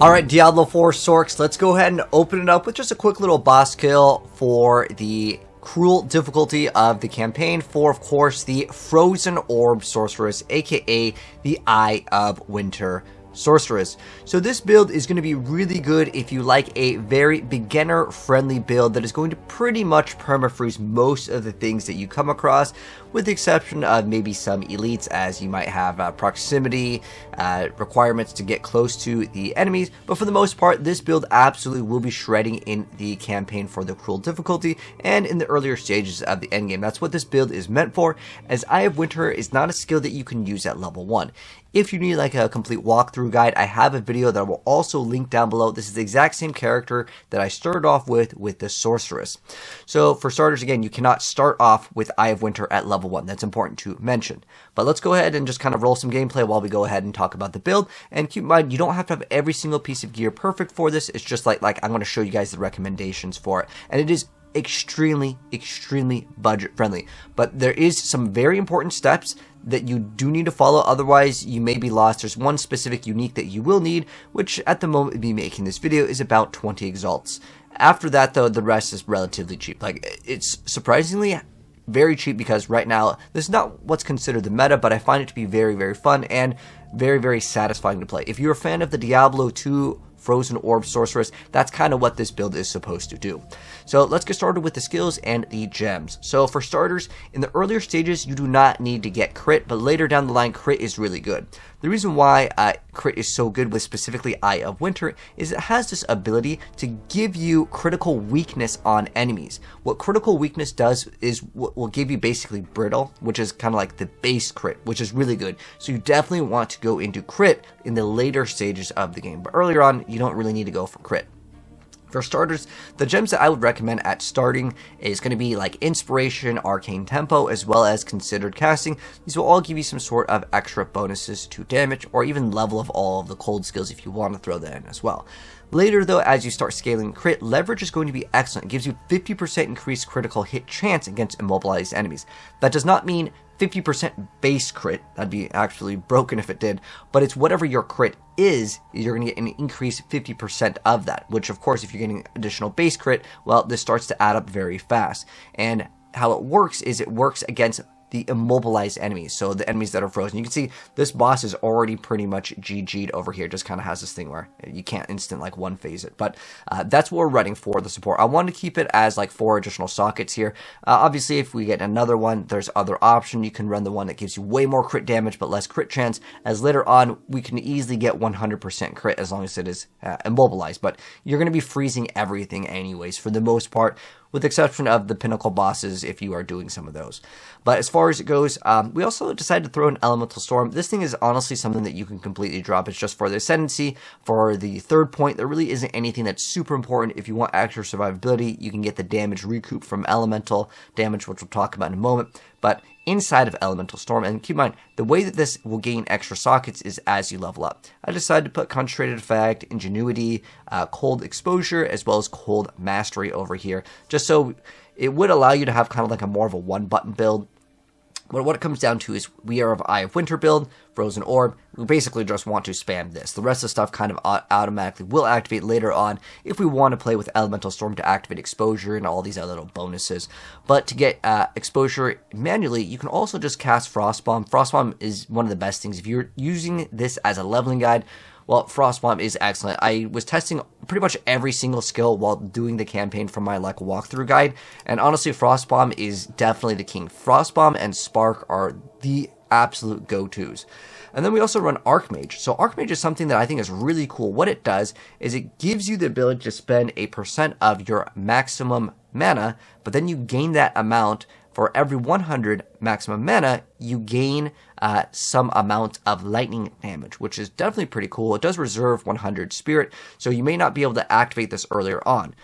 Alright, Diablo 4 Sorcs, let's go ahead and open it up with just a quick little boss kill for the cruel difficulty of the campaign for, of course, the Frozen Orb Sorceress, aka the Eye of Winter Sorceress. So this build is going to be really good if you like a very beginner friendly build that is going to pretty much permafreeze most of the things that you come across, with the exception of maybe some elites, as you might have proximity requirements to get close to the enemies. But for the most part, this build absolutely will be shredding in the campaign for the cruel difficulty and in the earlier stages of the endgame. That's what this build is meant for, as Eye of Winter is not a skill that you can use at level 1. If you need like a complete walkthrough guide, I have a video that I will also link down below. This is the exact same character that I started off with the Sorceress. So for starters, again, you cannot start off with Eye of Winter at level 1. That's important to mention. But let's go ahead and just kind of roll some gameplay while we go ahead and talk about the build. And keep in mind, you don't have to have every single piece of gear perfect for this. It's just like I'm going to show you guys the recommendations for it. And it is extremely budget friendly, but there is some very important steps that you do need to follow, otherwise you may be lost. There's one specific unique that you will need, which at the moment of me making this video is about 20 exalts. After that though, the rest is relatively cheap. Like, it's surprisingly very cheap, because right now this is not what's considered the meta, but I find it to be very fun and very satisfying to play. If you're a fan of the Diablo 2 Frozen Orb Sorceress, that's kind of what this build is supposed to do. So let's get started with the skills and the gems. So for starters, in the earlier stages, you do not need to get crit, but later down the line, crit is really good. The reason why crit is so good with specifically Eye of Winter is it has this ability to give you critical weakness on enemies. What critical weakness does is will give you basically brittle, which is kind of like the base crit, which is really good. So you definitely want to go into crit in the later stages of the game, but earlier on, you don't really need to go for crit. For starters, the gems that I would recommend at starting is going to be like Inspiration, Arcane Tempo, as well as Considered Casting. These will all give you some sort of extra bonuses to damage, or even level of all of the cold skills if you want to throw that in as well. Later though, as you start scaling crit, Leverage is going to be excellent. It gives you 50% increased critical hit chance against immobilized enemies. That does not mean 50% base crit, that'd be actually broken if it did, but it's whatever your crit is, you're going to get an increased 50% of that, which of course if you're getting additional base crit, well, this starts to add up very fast. And how it works is it works against the immobilized enemies, so the enemies that are frozen. You can see this boss is already pretty much GG'd over here. Just kind of has this thing where you can't instant like one phase it, but that's what we're running for the support. I want to keep it as like 4 additional sockets here. Obviously if we get another one, there's other option. You can run the one that gives you way more crit damage but less crit chance, as later on we can easily get 100% crit as long as it is immobilized, but you're going to be freezing everything anyways for the most part, with the exception of the pinnacle bosses if you are doing some of those. But as far as it goes, we also decided to throw an Elemental Storm. This thing is honestly something that you can completely drop. It's just for the Ascendancy. For the third point, there really isn't anything that's super important. If you want extra survivability, you can get the damage recoup from Elemental damage, which we'll talk about in a moment. But inside of Elemental Storm, and keep in mind, the way that this will gain extra sockets is as you level up. I decided to put Concentrated Effect, Ingenuity, Cold Exposure, as well as Cold Mastery over here, just so it would allow you to have kind of like a more of a one-button build. But what it comes down to is we are of Eye of Winter build, Frozen Orb. We basically just want to spam this. The rest of the stuff kind of automatically will activate later on if we want to play with Elemental Storm to activate Exposure and all these other little bonuses. But to get Exposure manually, you can also just cast Frostbomb. Frostbomb is one of the best things. If you're using this as a leveling guide, well, Frostbomb is excellent. I was testing pretty much every single skill while doing the campaign from my like walkthrough guide, and honestly, Frostbomb is definitely the king. Frostbomb and Spark are the absolute go-tos. And then we also run Archmage. So Archmage is something that I think is really cool. What it does is it gives you the ability to spend a % of your maximum mana, but then you gain that amount. For every 100 maximum mana, you gain some amount of lightning damage, which is definitely pretty cool. It does reserve 100 spirit, so you may not be able to activate this earlier on.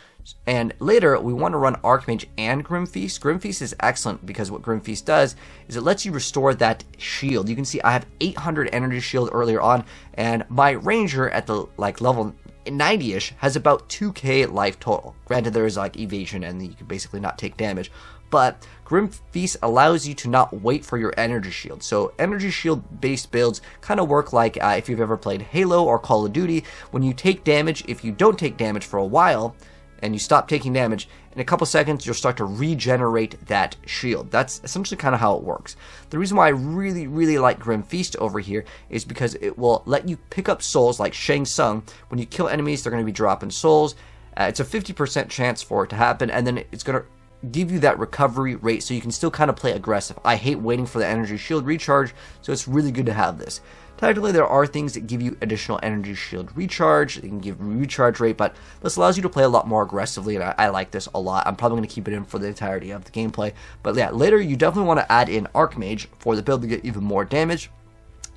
And later, we want to run Archmage and Grimfeast. Grimfeast is excellent because what Grimfeast does is it lets you restore that shield. You can see I have 800 energy shield earlier on, and my Ranger at the like level 90-ish has about 2k life total. Granted, there is like evasion and you can basically not take damage, but Grim Feast allows you to not wait for your energy shield. So energy shield based builds kind of work like if you've ever played Halo or Call of Duty. When you take damage, if you don't take damage for a while and you stop taking damage, in a couple seconds you'll start to regenerate that shield. That's essentially kind of how it works. The reason why I really like Grim Feast over here is because it will let you pick up souls like Shang Tsung. When you kill enemies, they're going to be dropping souls. It's a 50% chance for it to happen, and then it's going to give you that recovery rate so you can still kind of play aggressive. I hate waiting for the energy shield recharge, so it's really good to have this. Technically, there are things that give you additional energy shield recharge. They can give recharge rate, but this allows you to play a lot more aggressively, and I like this a lot. I'm probably going to keep it in for the entirety of the gameplay. But yeah, later you definitely want to add in Archmage for the build to get even more damage.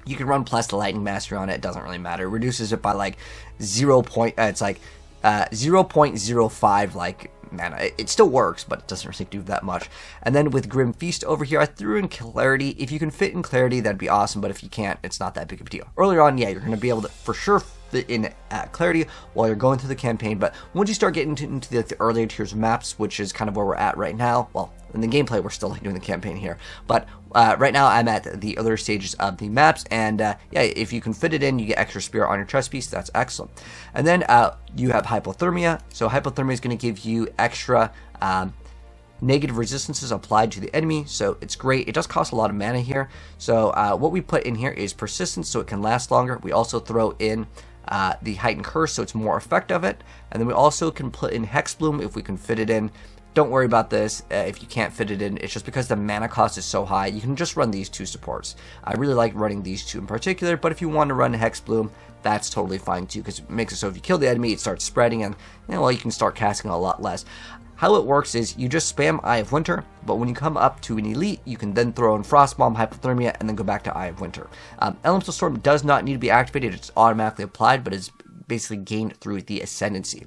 You can run plus the Lightning Mastery on it. It doesn't really matter. It reduces it by like 0.05 like mana. It still works, but it doesn't really do that much. And then with Grim Feast over here, I threw in Clarity. If you can fit in Clarity, that'd be awesome, but if you can't, it's not that big of a deal. Earlier on, yeah, you're going to be able to for sure fit in Clarity while you're going through the campaign, but once you start getting into the earlier tiers of maps, which is kind of where we're at right now, well, in the gameplay, we're still doing the campaign here, but right now I'm at the other stages of the maps, and yeah, if you can fit it in, you get extra spirit on your chest piece. That's excellent. And then you have Hypothermia. So Hypothermia is going to give you extra negative resistances applied to the enemy, so it's great. It does cost a lot of mana here, so what we put in here is Persistence, so it can last longer. We also throw in the Heightened Curse, so it's more effect of it, and then we also can put in Hexbloom if we can fit it in. Don't worry about this if you can't fit it in. It's just because the mana cost is so high. You can just run these two supports. I really like running these two in particular, but if you want to run Hexbloom, that's totally fine too, because it makes it so if you kill the enemy, it starts spreading, and well, you can start casting a lot less. How it works is you just spam Eye of Winter, but when you come up to an elite, you can then throw in Frostbomb, Hypothermia, and then go back to Eye of Winter. Elemental Storm does not need to be activated. It's automatically applied, but it's basically gained through the Ascendancy.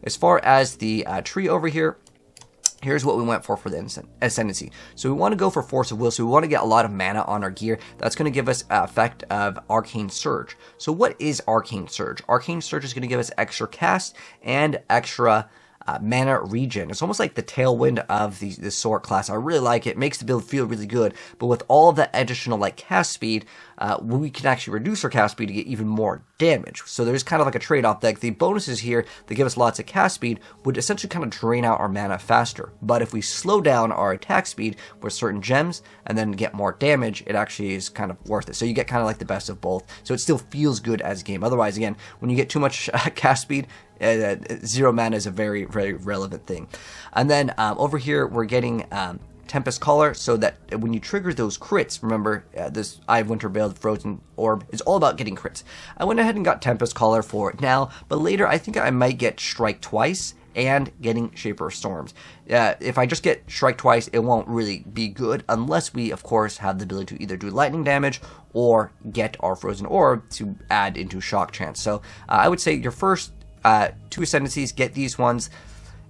As far as the tree over here, here's what we went for the Ascendancy. So we want to go for Force of Will, so we want to get a lot of mana on our gear. That's going to give us effect of Arcane Surge. So what is Arcane Surge? Arcane Surge is going to give us extra cast and extra mana regen. It's almost like the tailwind of the sorc class. I really like it. It makes the build feel really good, but with all of that additional like cast speed, we can actually reduce our cast speed to get even more damage. So there's kind of like a trade-off. Like the bonuses here that give us lots of cast speed would essentially kind of drain out our mana faster. But if we slow down our attack speed with certain gems and then get more damage, it actually is kind of worth it. So you get kind of like the best of both. So it still feels good as a game. Otherwise, again, when you get too much cast speed, zero mana is a very relevant thing. And then over here we're getting Tempest Caller, so that when you trigger those crits, remember this Eye of Winter build, Frozen Orb, is all about getting crits. I went ahead and got Tempest Caller for it now, but later I think I might get Strike Twice and getting Shaper of Storms. If I just get Strike Twice, it won't really be good unless we, of course, have the ability to either do lightning damage or get our Frozen Orb to add into Shock Chance. So I would say your first two Ascendancies, get these ones.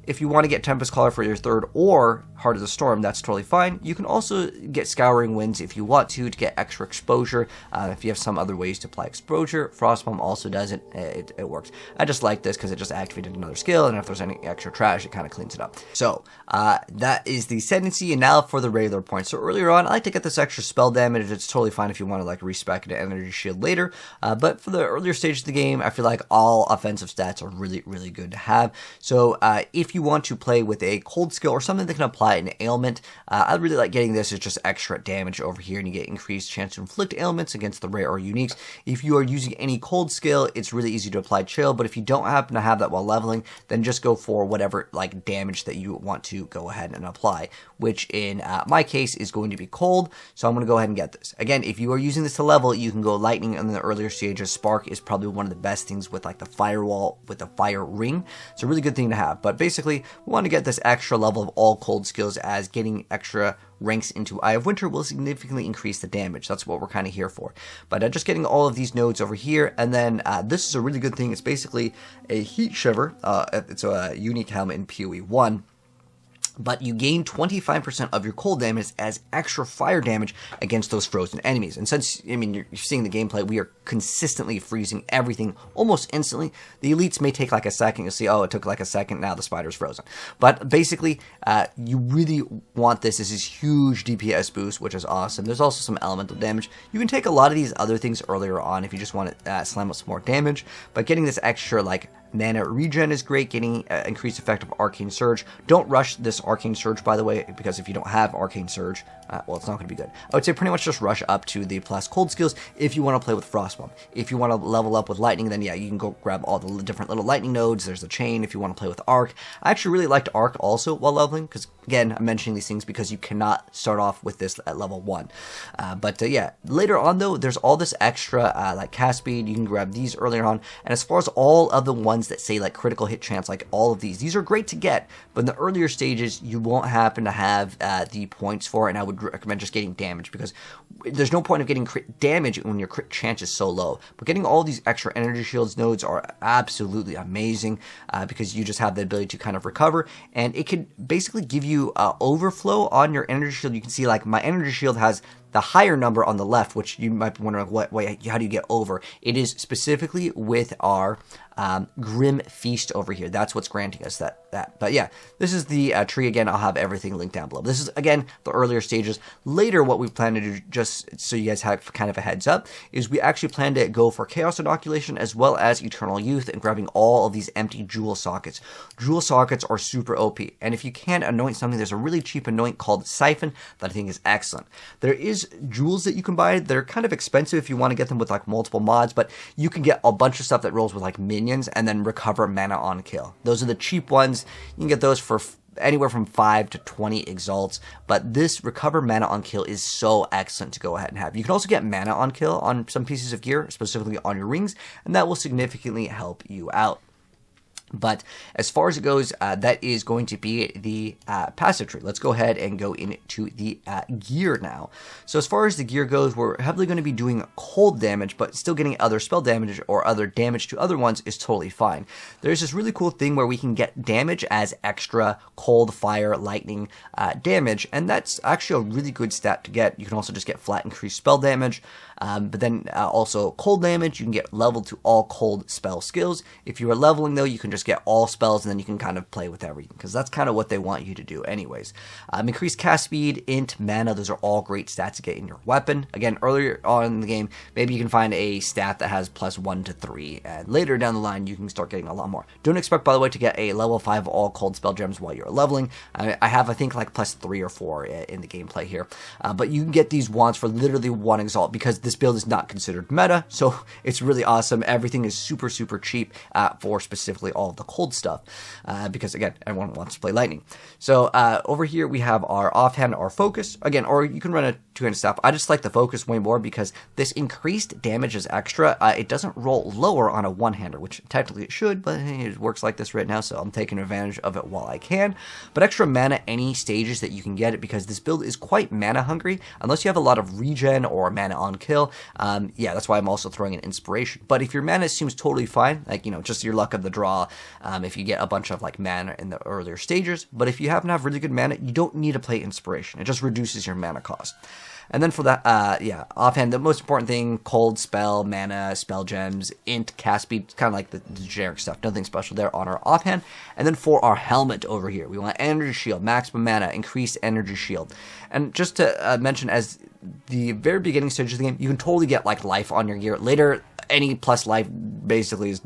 If you want to get Tempest Caller for your third or Heart of the Storm, that's totally fine. You can also get Scouring Winds if you want to get extra exposure. If you have some other ways to apply exposure, Frostbomb also does it. It works. I just like this because it just activated another skill, and if there's any extra trash, it kind of cleans it up. So that is the Ascendancy, and now for the regular points. So earlier on, I like to get this extra spell damage. It's totally fine if you want to like respec an energy shield later. But for the earlier stage of the game, I feel like all offensive stats are really good to have. So if you want to play with a cold skill or something that can apply an ailment, I really like getting this as just extra damage over here, and you get increased chance to inflict ailments against the rare or uniques. If you are using any cold skill, it's really easy to apply chill, but if you don't happen to have that while leveling, then just go for whatever like damage that you want to go ahead and apply, which in my case is going to be cold, so I'm going to go ahead and get this. Again, if you are using this to level, you can go lightning in the earlier stages. Spark is probably one of the best things with like the firewall with the fire ring. It's a really good thing to have, but basically we want to get this extra level of all cold skills, as getting extra ranks into Eye of Winter will significantly increase the damage. That's what we're kind of here for. But just getting all of these nodes over here, and then this is a really good thing. It's basically a Heat Shiver. It's a unique helmet in PoE 1. but you gain 25% of your cold damage as extra fire damage against those frozen enemies. And since, I mean, you're seeing the gameplay, we are consistently freezing everything almost instantly. The elites may take like a second. You'll see, oh, it took like a second, now the spider's frozen. But basically, you really want this. This is huge DPS boost, which is awesome. There's also some elemental damage. You can take a lot of these other things earlier on if you just want to slam up some more damage, but getting this extra, like, mana regen is great, getting increased effect of Arcane Surge. Don't rush this Arcane Surge, by the way, because if you don't have Arcane Surge, well, it's not going to be good. I would say pretty much just rush up to the plus cold skills if you want to play with Frostbomb. If you want to level up with Lightning, then yeah, you can go grab all the different little Lightning nodes. There's the Chain if you want to play with Arc. I actually really liked Arc also while leveling, because again, I'm mentioning these things because you cannot start off with this at level 1. Yeah, later on though, there's all this extra like cast speed. You can grab these earlier on, and as far as all of the ones that say like critical hit chance, like all of these are great to get, but in the earlier stages you won't happen to have the points for it, and I would recommend just getting damage, because there's no point of getting crit damage when your crit chance is so low. But getting all these extra energy shields nodes are absolutely amazing, because you just have the ability to kind of recover, and it can basically give you overflow on your energy shield. You can see like my energy shield has the higher number on the left, which you might be wondering, how do you get over? It is specifically with our Grim Feast over here. That's what's granting us that. But yeah, this is the tree again. I'll have everything linked down below. This is, again, the earlier stages. Later, what we plan to do, just so you guys have kind of a heads up, is we actually plan to go for Chaos Inoculation as well as Eternal Youth and grabbing all of these empty Jewel Sockets. Jewel Sockets are super OP, and if you can anoint something, there's a really cheap anoint called Siphon that I think is excellent. There is jewels that you can buy. They're kind of expensive if you want to get them with like multiple mods, but you can get a bunch of stuff that rolls with like minions and then recover mana on kill. Those are the cheap ones. You can get those for anywhere from 5 to 20 exalts, but this recover mana on kill is so excellent to go ahead and have. You can also get mana on kill on some pieces of gear, specifically on your rings, and that will significantly help you out. But as far as it goes, that is going to be the passive tree. Let's go ahead and go into the gear now. So as far as the gear goes, we're heavily going to be doing cold damage, but still getting other spell damage or other damage to other ones is totally fine. There's this really cool thing where we can get damage as extra cold, fire, lightning damage, and that's actually a really good stat to get. You can also just get flat increased spell damage, but then also cold damage. You can get leveled to all cold spell skills. If you are leveling though, you can just get all spells, and then you can kind of play with everything, because that's kind of what they want you to do anyways. Increased cast speed, int, mana, those are all great stats to get in your weapon. Again, earlier on in the game, maybe you can find a stat that has +1 to 3, and later down the line, you can start getting a lot more. Don't expect, by the way, to get a level 5 all cold spell gems while you're leveling. I have, I think, like +3 or 4 in the gameplay here, but you can get these wands for literally 1 exalt, because this build is not considered meta, so it's really awesome. Everything is super, super cheap for specifically all of the cold stuff, because again, everyone wants to play lightning. So over here we have our offhand, our focus again, or you can run a two-handed staff. I just like the focus way more because this increased damage is extra. It doesn't roll lower on a one-hander, which technically it should, but it works like this right now, so I'm taking advantage of it while I can. But extra mana any stages that you can get it, because this build is quite mana hungry unless you have a lot of regen or mana on kill. Yeah, that's why I'm also throwing an inspiration. But if your mana seems totally fine, like, you know, just your luck of the draw, if you get a bunch of like mana in the earlier stages, but if you happen to have really good mana, you don't need to play inspiration. It just reduces your mana cost. And then for that, yeah, offhand, the most important thing, cold spell, mana, spell gems, int, cast speed, kind of like the generic stuff. Nothing special there on our offhand. And then for our helmet over here, we want energy shield, maximum mana, increased energy shield. And just to mention, as the very beginning stages of the game, you can totally get like life on your gear. Later, any plus life basically is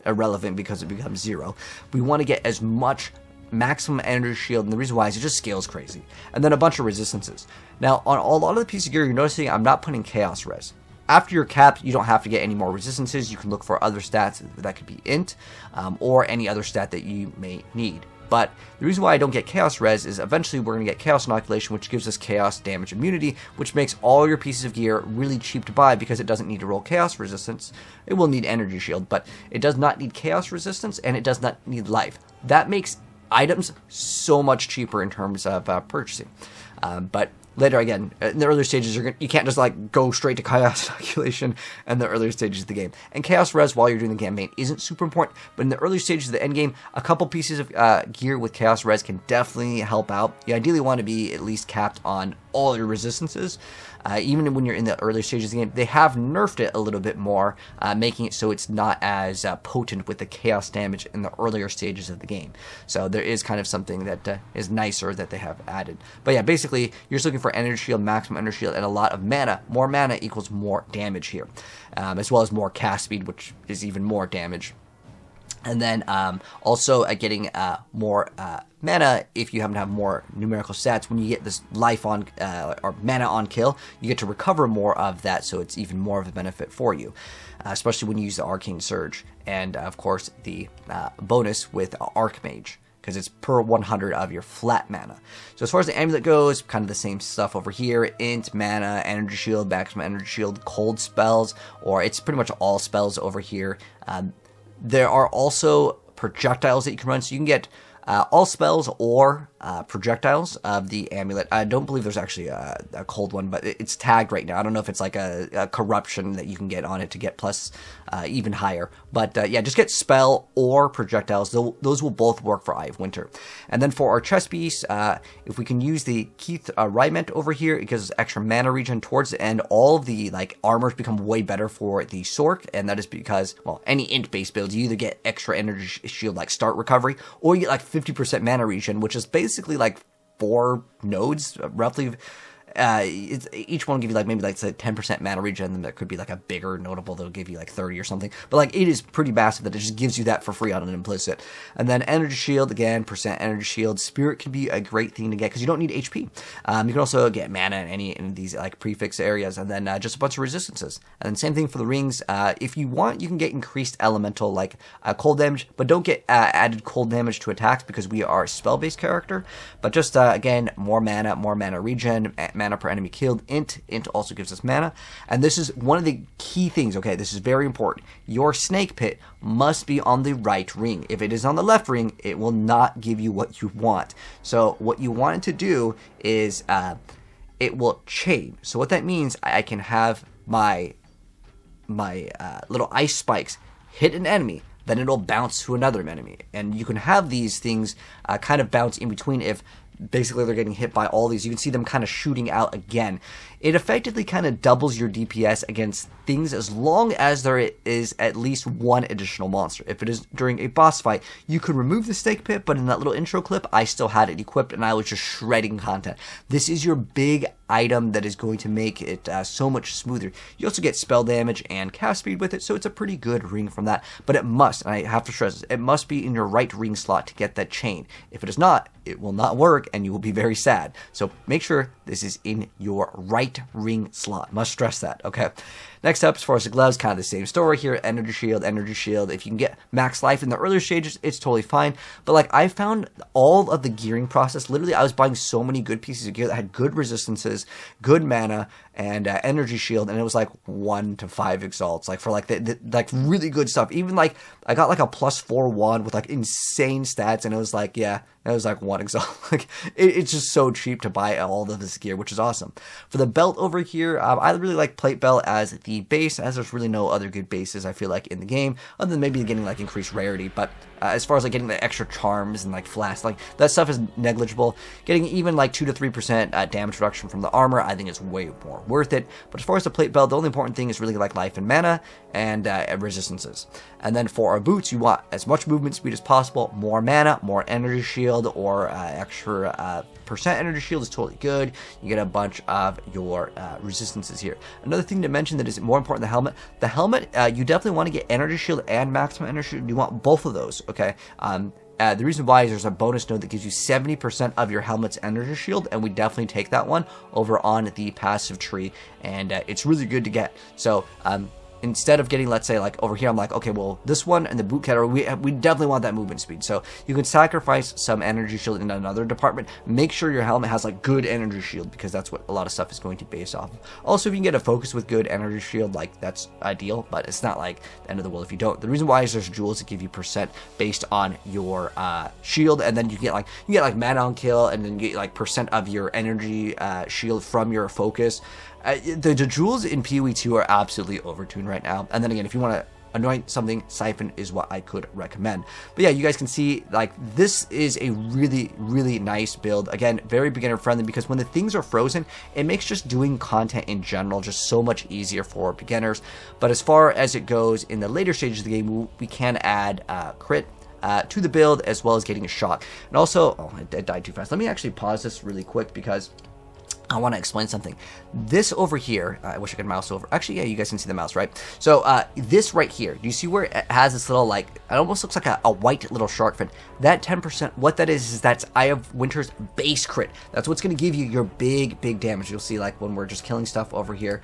irrelevant because it becomes 0. We want to get as much maximum energy shield, and the reason why is it just scales crazy. And then a bunch of resistances. Now, on a lot of the pieces of gear, you're noticing I'm not putting chaos res. After you're capped, you don't have to get any more resistances. You can look for other stats that could be int, or any other stat that you may need. But the reason why I don't get chaos res is eventually we're going to get chaos inoculation, which gives us chaos damage immunity, which makes all your pieces of gear really cheap to buy because it doesn't need to roll chaos resistance. It will need energy shield, but it does not need chaos resistance, and it does not need life. That makes items so much cheaper in terms of purchasing. But later, again, in the earlier stages, you can't just like go straight to Chaos Inoculation in the earlier stages of the game. And Chaos Res while you're doing the campaign isn't super important, but in the early stages of the end game, a couple pieces of gear with Chaos Res can definitely help out. You ideally want to be at least capped on all your resistances. Even when you're in the earlier stages of the game, they have nerfed it a little bit more, making it so it's not as potent with the chaos damage in the earlier stages of the game. So there is kind of something that is nicer that they have added. But yeah, basically, you're just looking for energy shield, maximum energy shield, and a lot of mana. More mana equals more damage here, as well as more cast speed, which is even more damage. And then also getting more mana if you happen to have more numerical stats. When you get this life on or mana on kill, you get to recover more of that, so it's even more of a benefit for you, especially when you use the Arcane Surge. And of course, the bonus with Archmage, because it's per 100 of your flat mana. So as far as the amulet goes, kind of the same stuff over here. Int, mana, energy shield, maximum energy shield, cold spells, or it's pretty much all spells over here. There are also projectiles that you can run, so you can get all spells or projectiles of the amulet. I don't believe there's actually a cold one, but it's tagged right now. I don't know if it's like a corruption that you can get on it to get plus even higher. But yeah, just get spell or projectiles. Those will both work for Eye of Winter. And then for our chest piece, if we can use the Keith Riment over here, it gives us extra mana regen towards the end. All of the like armors become way better for the Sorc, and that is because, well, any int based build, you either get extra energy shield like start recovery, or you get like 50% mana regen, which is basically like 4 nodes roughly. Each one will give you like maybe like say 10% mana regen, and that could be like a bigger notable that'll give you like 30 or something. But like it is pretty massive that it just gives you that for free on an implicit. And then energy shield, again, percent energy shield. Spirit can be a great thing to get because you don't need HP. You can also get mana in any of these like prefix areas, and then just a bunch of resistances. And then same thing for the rings. If you want, you can get increased elemental like cold damage, but don't get added cold damage to attacks because we are a spell-based character. But just again, more mana regen, mana per enemy killed. Int also gives us mana. And this is one of the key things, okay, this is very important. Your snake pit must be on the right ring. If it is on the left ring, it will not give you what you want. So what you want it to do is it will chain. So what that means, I can have my little ice spikes hit an enemy, then it'll bounce to another enemy. And you can have these things kind of bounce in between if basically they're getting hit by all these. You can see them kind of shooting out again. It effectively kind of doubles your DPS against things as long as there is at least one additional monster. If it is during a boss fight, you could remove the snake pit, but in that little intro clip, I still had it equipped and I was just shredding content. This is your big item that is going to make it so much smoother. You also get spell damage and cast speed with it, so it's a pretty good ring from that. But it must, and I have to stress this, it must be in your right ring slot to get that chain. If it is not, it will not work and you will be very sad. So make sure this is in your right ring slot. Must stress that, okay? Next up, as far as the gloves, kind of the same story here. Energy shield, energy shield. If you can get max life in the earlier stages, it's totally fine. But like I found all of the gearing process, literally I was buying so many good pieces of gear that had good resistances, good mana, and energy shield, and it was like 1 to 5 exalts, like for like the like really good stuff. Even like I got like a +4 wand with like insane stats, and it was like, yeah, it was like 1 exalt. Like it's just so cheap to buy all of this gear, which is awesome. For the belt over here, I really like plate belt as the base, as there's really no other good bases I feel like in the game, other than maybe getting like increased rarity. But as far as like getting the extra charms and like flasks, like that stuff is negligible. Getting even like 2 to 3% damage reduction from the armor, I think is way more worth it. But as far as the plate belt, the only important thing is really like life and mana and resistances. And then for our boots, you want as much movement speed as possible, more mana, more energy shield, or extra percent energy shield is totally good. You get a bunch of your resistances here. Another thing to mention that is more important than the helmet, you definitely want to get energy shield and maximum energy shield. You want both of those, okay? The reason why is there's a bonus node that gives you 70% of your helmet's energy shield, and we definitely take that one over on the passive tree, and it's really good to get. So instead of getting, let's say, like over here, I'm like, okay, well, this one and the boot category, we definitely want that movement speed. So you can sacrifice some energy shield in another department. Make sure your helmet has like good energy shield, because that's what a lot of stuff is going to base off of. Also, if you can get a focus with good energy shield, like that's ideal, but it's not like the end of the world if you don't. The reason why is there's jewels that give you percent based on your shield, and then you get like mana on kill, and then you get like percent of your energy shield from your focus. The jewels in PoE 2 are absolutely overtuned right now. And then again, if you want to anoint something, Siphon is what I could recommend. But yeah, you guys can see like this is a really nice build. Again, very beginner friendly, because when the things are frozen, it makes just doing content in general just so much easier for beginners. But as far as it goes in the later stages of the game, we can add crit to the build, as well as getting a shock. And also, oh, I died too fast. Let me actually pause this really quick, because I want to explain something. This over here, I wish I could mouse over. Actually, yeah, you guys can see the mouse, right? So this right here, do you see where it has this little, like, it almost looks like a white little shark fin? That 10%, what that is that's Eye of Winter's base crit. That's what's going to give you your big damage. You'll see, like, when we're just killing stuff over here,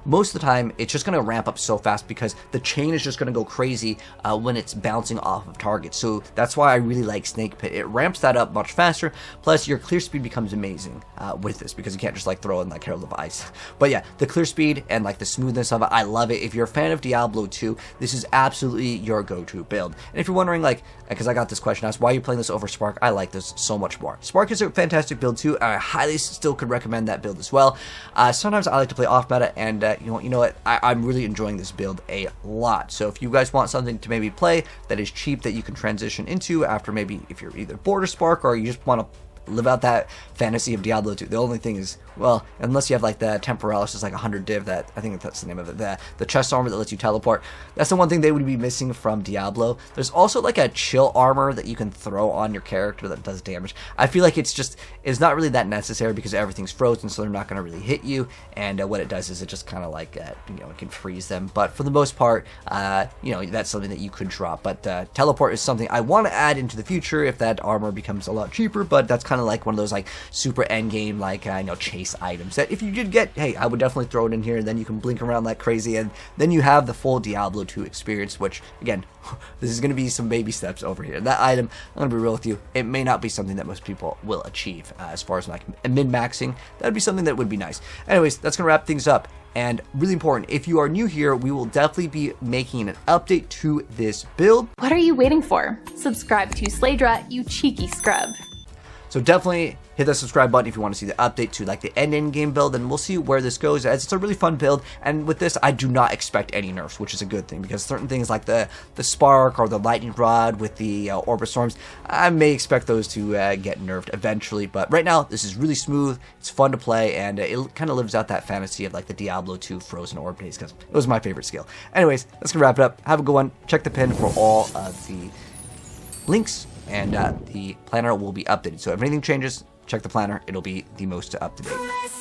most of the time, it's just going to ramp up so fast, because the chain is just going to go crazy when it's bouncing off of targets. So that's why I really like Snake Pit. It ramps that up much faster, plus your clear speed becomes amazing with this, because you can't just like throw in like Herald of Ice. But yeah, the clear speed and like the smoothness of it, I love it. If you're a fan of Diablo 2, this is absolutely your go-to build. And if you're wondering, like, because I got this question asked, why are you playing this over Spark? I like this so much more. Spark is a fantastic build too. I highly still could recommend that build as well. Sometimes I like to play off meta, and you know what? I'm really enjoying this build a lot. So if you guys want something to maybe play that is cheap, that you can transition into after, maybe if you're either bored of Spark, or you just want to live out that fantasy of Diablo 2. The only thing is, well, unless you have like the Temporalis, just like 100 div, that I think that's the name of it, the chest armor that lets you teleport. That's the one thing they would be missing from Diablo. There's also like a chill armor that you can throw on your character that does damage. I feel like it's not really that necessary, because everything's frozen, so they're not going to really hit you. And what it does is it just kind of like it can freeze them. But for the most part, that's something that you could drop. But teleport is something I want to add into the future if that armor becomes a lot cheaper. But that's kind of like one of those like super end game like chase items that if you did get, hey, I would definitely throw it in here, and then you can blink around like crazy, and then you have the full Diablo 2 experience, which again, this is going to be some baby steps over here. That item, I'm going to be real with you, it may not be something that most people will achieve as far as like min-maxing. That would be something that would be nice. Anyways, that's going to wrap things up. And really important, if you are new here, we will definitely be making an update to this build. What are you waiting for? Subscribe to Slaydra, you cheeky scrub. So definitely hit that subscribe button if you want to see the update to like the Endgame build, and we'll see where this goes, as it's a really fun build. And with this, I do not expect any nerfs, which is a good thing, because certain things like the Spark or the Lightning Rod with the Orb of Storms, I may expect those to get nerfed eventually. But right now, this is really smooth, it's fun to play, and it kind of lives out that fantasy of like the Diablo 2 Frozen Orb days, because it was my favorite skill. Anyways, that's gonna wrap it up. Have a good one. Check the pin for all of the links, and the planner will be updated. So if anything changes, check the planner. It'll be the most up to date.